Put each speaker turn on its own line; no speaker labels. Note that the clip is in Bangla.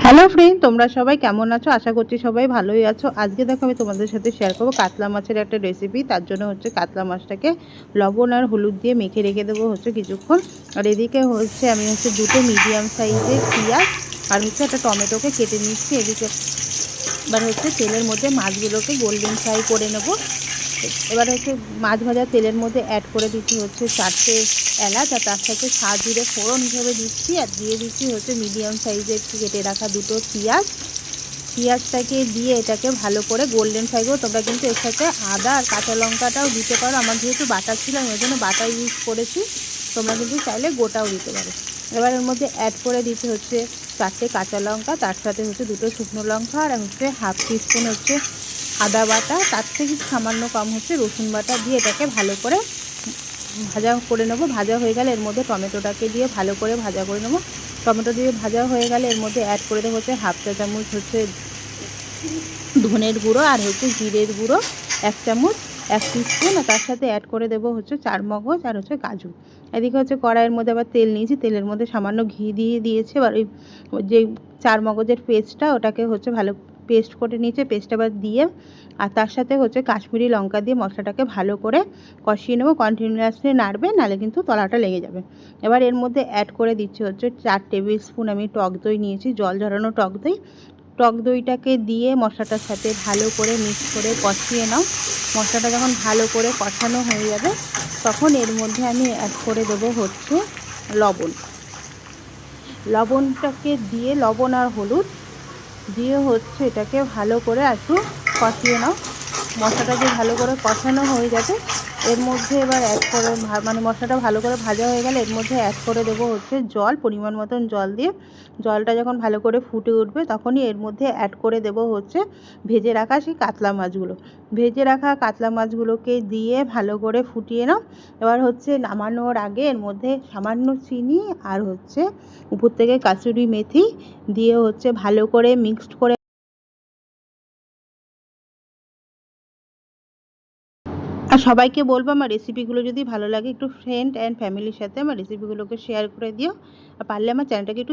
হ্যালো ফ্রেন্ড, তোমরা সবাই কেমন আছো? আশা করছি সবাই ভালোই আছো। আজকে দেখো আমি তোমাদের সাথে শেয়ার করবো কাতলা মাছের একটা রেসিপি। তার জন্য হচ্ছে কাতলা মাছটাকে লবণ আর হলুদ দিয়ে মেখে রেখে দেবো হচ্ছে কিছুক্ষণ। আর এদিকে হচ্ছে আমি হচ্ছে দুটো মিডিয়াম সাইজের পেঁয়াজ আর হচ্ছে একটা টমেটোকে কেটে নিচ্ছি। এদিকে এবার হচ্ছে তেলের মধ্যে মাছগুলোকে গোল্ডেন ফ্রাই করে নেবো। এবার হচ্ছে মাছ ভাজা তেলের মধ্যে অ্যাড করে দিচ্ছি হচ্ছে 4টে এলাচ, আর তার সাথে জিরে ফোড়ন হিসেবে দিচ্ছি, আর দিয়ে দিচ্ছি হচ্ছে মিডিয়াম সাইজের কেটে রাখা দুটো পেঁয়াজটাকে দিয়ে এটাকে ভালো করে গোল্ডেন ফ্রাই করো। তোমরা কিন্তু এর সাথে আদা আর কাঁচা লঙ্কাটাও দিতে পারো। আমার যেহেতু বাটা ছিল আমি ওই জন্য বাটা ইউজ করেছি, তোমরা কিন্তু চাইলে গোটাও দিতে পারো। এবার এর মধ্যে অ্যাড করে দিতে হচ্ছে 4টে কাঁচা লঙ্কা, তার সাথে হচ্ছে দুটো শুকনো লঙ্কা, আর হচ্ছে হাফ টিস্পুন হচ্ছে আদা বাটা, তার থেকে সামান্য কম হচ্ছে রসুন বাটা দিয়ে এটাকে ভালো করে ভাজা করে নেবো। ভাজা হয়ে গেলে এর মধ্যে টমেটোটাকে দিয়ে ভালো করে ভাজা করে নেবো। টমেটো দিয়ে ভাজা হয়ে গেলে এর মধ্যে অ্যাড করে দেবো হচ্ছে হাফ চা চামচ হচ্ছে ধনের গুঁড়ো, আর হচ্ছে জিরের গুঁড়ো 1 চামচ 1 টিস্পুন, আর তার সাথে অ্যাড করে দেবো হচ্ছে চারমগজ আর হচ্ছে কাজু। এদিকে হচ্ছে কড়াইয়ের মধ্যে আবার তেল নিয়েছি, তেলের মধ্যে সামান্য ঘি দিয়ে দিয়েছি। এবার ওই যে চারমগজের পেস্টটা ওটাকে হচ্ছে ভালো পেস্ট করে নিয়েছে, পেস্টটা আবার দিয়ে আর তার সাথে হচ্ছে কাশ্মীরি লঙ্কা দিয়ে মশলাটাকে ভালো করে কষিয়ে নেবো। কন্টিনিউয়াসলি নাড়বে, নাহলে কিন্তু তলাটা লেগে যাবে। এবার এর মধ্যে অ্যাড করে দিচ্ছি হচ্ছে 4 টেবিল স্পুন আমি টক দই নিয়েছি, জল ঝরানো টক দই। টক দইটাকে দিয়ে মশলাটার সাথে ভালো করে মিক্স করে কষিয়ে নাও। মশলাটা যখন ভালো করে কষানো হয়ে যাবে তখন এর মধ্যে আমি অ্যাড করে দেবো হচ্ছে লবণ। লবণটাকে দিয়ে লবণ আর হলুদ দিয়ে হচ্ছে এটাকে ভালো করে একটু কষিয়ে নাও। মশলাটা যে ভালো করে কষানো হয়ে যাবে এর মধ্যে এবার অ্যাড করে মশলাটা ভালো করে ভাজা হয়ে গেলে এর মধ্যে অ্যাড করে দেবো হচ্ছে জল, পরিমাণ মতন জল দিয়ে জলটা যখন ভালো করে ফুটে উঠবে তখনই এর মধ্যে অ্যাড করে দেবো হচ্ছে ভেজে রাখা সেই কাতলা মাছগুলো। ভেজে রাখা কাতলা মাছগুলোকে দিয়ে ভালো করে ফুটিয়ে নাও। এবার হচ্ছে নামানোর আগে এর মধ্যে সামান্য চিনি আর হচ্ছে উপর থেকে কাসুরি মেথি দিয়ে হচ্ছে ভালো করে মিক্সড করে। আর সবাইকে বলবো আমার রেসিপিগুলো যদি ভালো লাগে একটু ফ্রেন্ড অ্যান্ড ফ্যামিলির সাথে আমার রেসিপিগুলোকে শেয়ার করে দিও, আর পারলে আমার চ্যানেলটাকে একটু